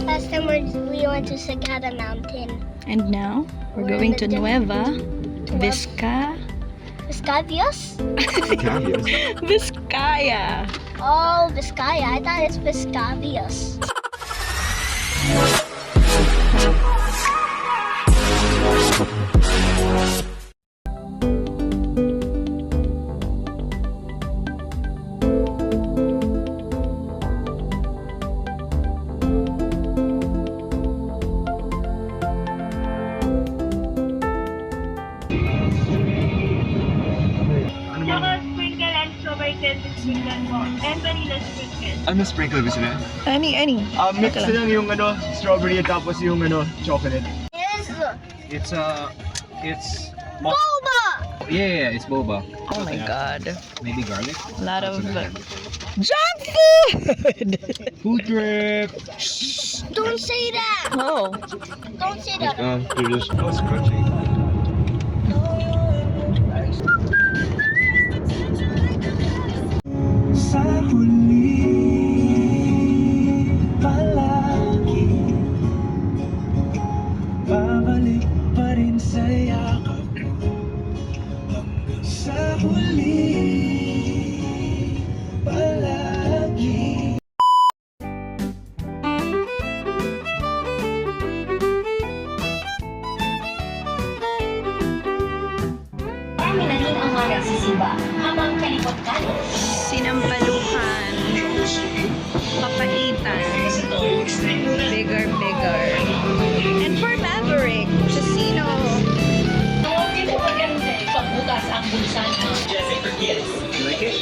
Last time we went to Sagada Mountain. And now, we're We're going in to the Nueva Viscavias? Vizcaya. Oh, Vizcaya. I thought it's Viscavias. Sprinkle and strawberry crescent sprinkle po. And vanilla sprinkle. Ano sprinkle gusto niya? Any. Mix Okay lang. lang yung strawberry at tapos yung chocolate. It's It's boba! yeah, it's boba. Oh my god. Maybe garlic. A lot of Also junk food! food trip. Don't say that! Oh. Don't say that. They're just it's crunchy. Sa huli palagi babalik pa rin sa yakap ko hanggang sa huli palagi. Terminalin ang mga nagsisiba habang kalikot-kalit. Sinampalukan. Papaitan. Bigger. And for Maverick, Casino. Tawagin mo maganda. Pagbukas ang bulsa niyo. You like it?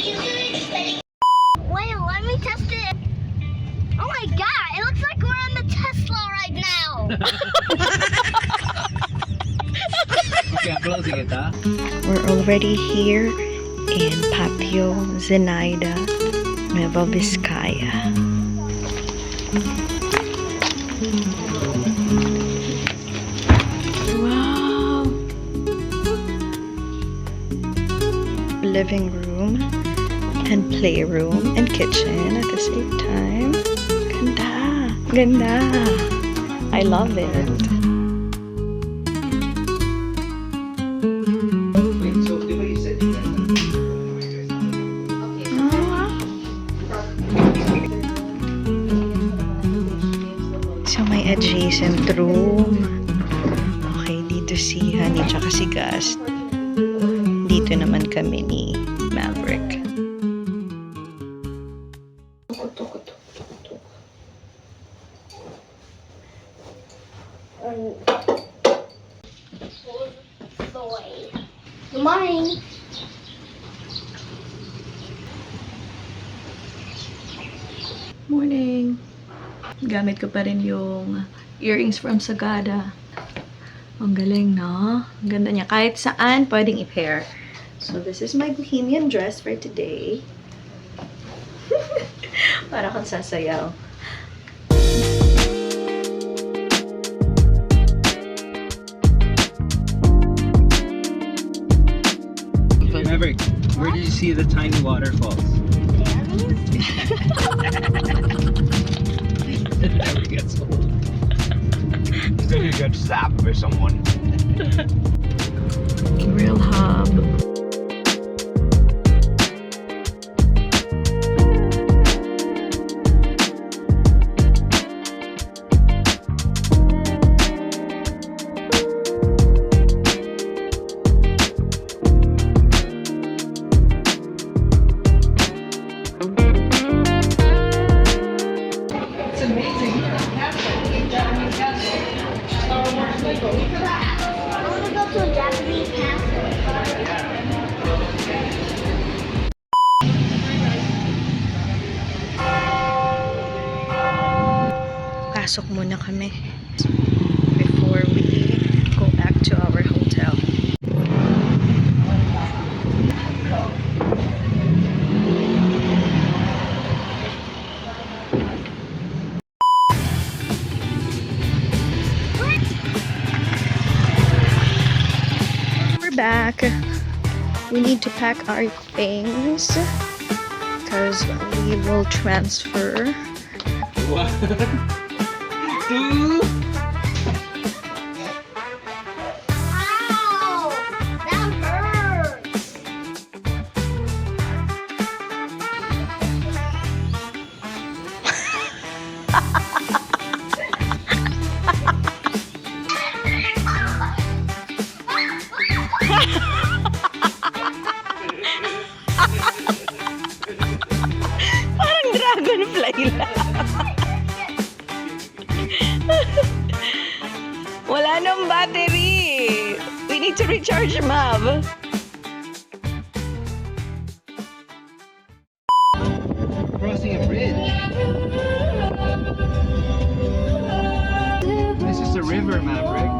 Wait, let me test it. Oh my god, it looks like we're on the Tesla right now. Okay, I'm closing it, huh? We're already here in Patio Zenaida, Nueva Vizcaya. Wow! Living room and playroom and kitchen at the same time. Ganda! I love it. Wait, so di ba you said So may adjacent room. Okay, dito si Honey tsaka si Gus. Dito naman kami ni Maverick. Good morning. Morning! Gamit ko pa rin yung earrings from Sagada. Ang galing, no? Ang ganda niya. Kahit saan, pwedeng i-pair. So, this is my bohemian dress for today. Para kang sasayaw. Maverick, where did you see the tiny waterfalls? It never gets old. Until you get zapped by someone. Grill hub. I want to go to a Japanese castle. Pasok muna kami before we go back to our hotel. We're back. We need to pack our things because we will transfer. What? 2. Ow! That hurts. Parang dragonfly lang. Wala nang battery. We need to recharge, Mav. Crossing a bridge. This is the river, Maverick.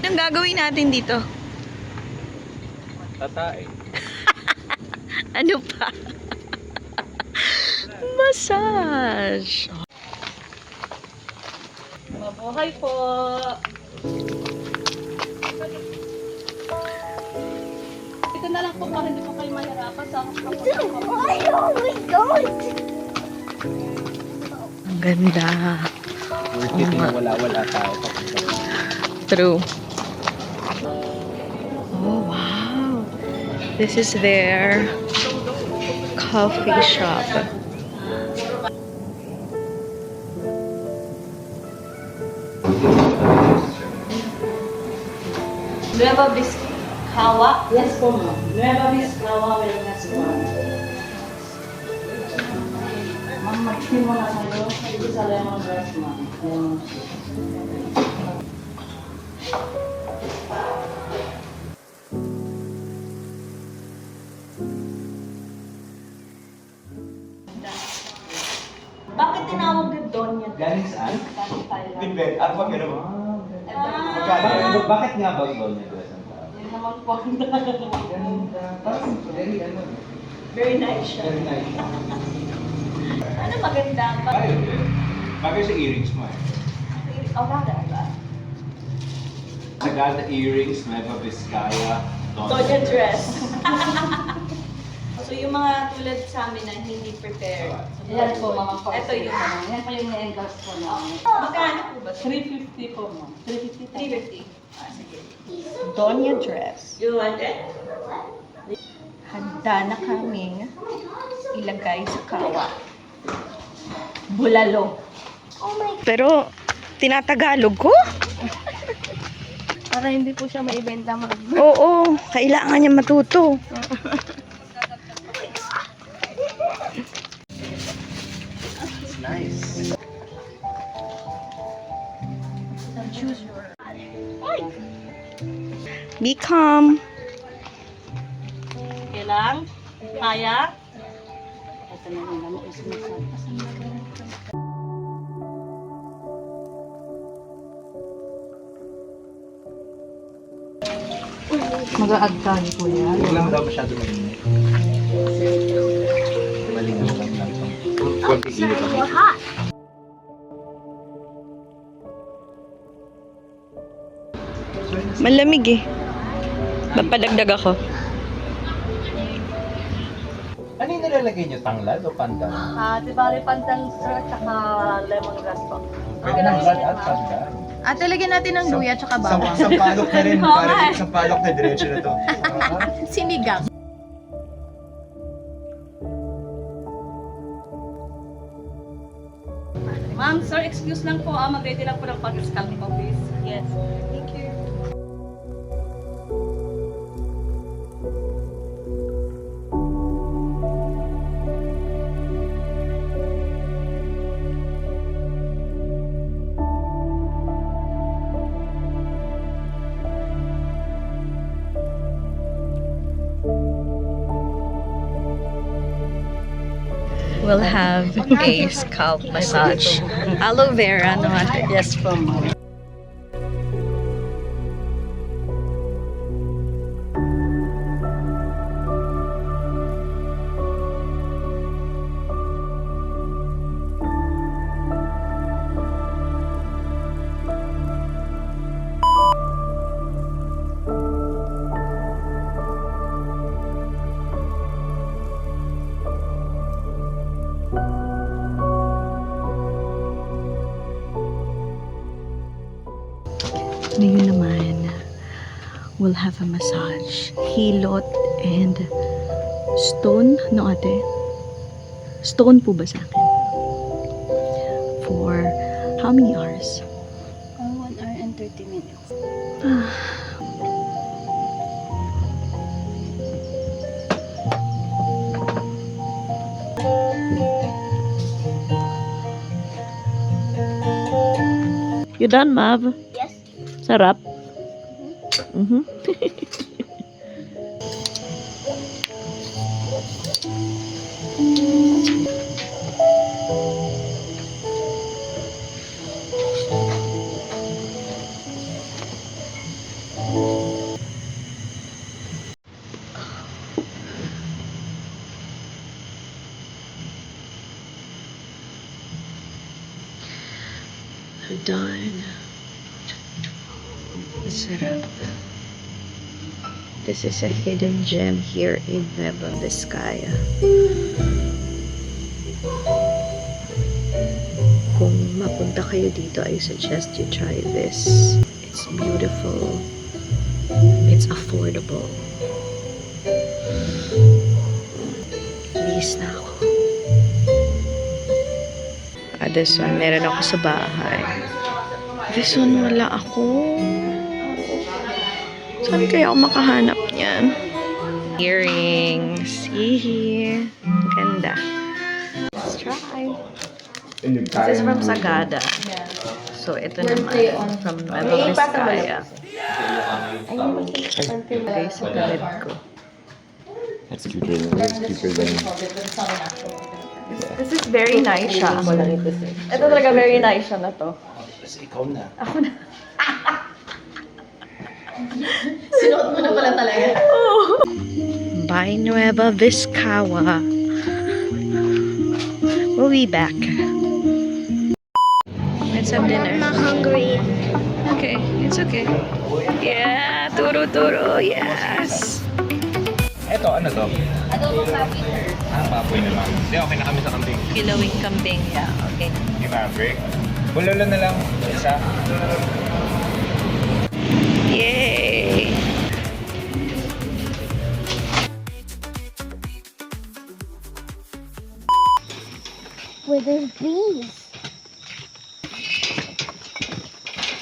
Anong gagawin natin dito? Tatay. Ano pa? Massage. Mabuhay po. Ito na lang po para hindi po kayo mahirapan sa Why are we going? Ang ganda. Worth it na wala-wala tayo. True. Oh, wow. This is their coffee shop. Nueva Vizcaya. Yes po, ma'am. Nueva Vizcaya Wellness One. Ma'am, mag-team mo na kayo. Dito sa lemongrass, ma'am. Lemon tea. Bakit tinawag na Donya? Galing saan? Galing Thailand. Tibet. Ano ba gano'n? Bakit nga ba niya dress ang tao? Yun naman po ang Ganda. Parang very ano. very nice siya. Very nice. Ano maganda? Ayun eh. Bagay sa earrings mo eh. Oh, ganda ba? Sagada earrings, Nueva Vizcaya, Donya dress. So yung mga tulad sa amin na hindi prepared. Yan po, mga po. Ito yung Yan po yung na-endorse po namin. magkano po ba? 350 po, ma'am. 350. 350. Ah, sige. Donya dress. You want it? Handa na kaming ilagay sa kawa. Bulalo. Oh my Pero, tinatagalog ko? Para hindi po siya maibenta, ma'am. Oo, kailangan niya matuto. It's nice. Be calm. Kailang? Kaya? Ito na yung naman is mag-aagtan po yan. Huwag lang daw masyado mainit. Malingang lang. Konti init lang. hot. Malamig eh. Mapadagdag ako. Ano yung nilalagay niyo? Tanglad o pandan? Di ba, pandan sir, tsaka lemongrass po. Pwede tanglad at pandan. At lagyan natin ng luya at saka bawang. Sampalok na rin. Parang sampalok na diretso na to. Sinigang. Ma'am, sir, excuse lang po. Mag-ready lang po ng pag-scalp ko, please. Yes. Thank you. We'll have a scalp massage. Aloe vera naman. Yes po, ma'am. we'll have a massage. Hilot and stone, no ate? Stone po ba sa akin? For how many hours? 1 hour and 30 minutes. You done, Mav? Yes. Sarap? Mhm. I'm done. Sarap. This is a hidden gem here in Nueva Vizcaya. Kung mapunta kayo dito, I suggest you try this. It's beautiful. It's affordable. Please na ako. This one, meron ako sa bahay. This one, wala ako. Saan kaya ako makahanap niyan? Earrings. Hihi. Ganda. Let's try. This is from Sagada. So, ito naman from Nueva Vizcaya. Ay, sa galit ko. That's cuter than This is very nice siya. Ito talaga very nice siya na to. ikaw na. Ako na. Sinuot mo na pala talaga. Bye, Nueva Vizcaya. We'll be back. Let's have dinner. I'm not hungry. Okay, it's okay. Yeah, turo-turo, yes. Eto, ano to? Papoy naman. Hindi, okay na kami sa kambing. Kilawing kambing, yeah, okay. Di Maverick. Bulalo na lang. Isa. Yay! Where there's bees.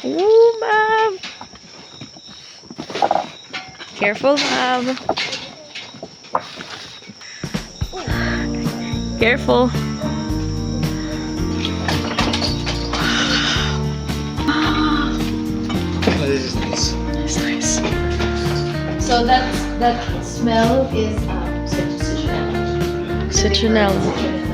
Ooh, Mom! Careful, Mom. Careful. This is nice. That's nice. So that smell is citronella. Citronella.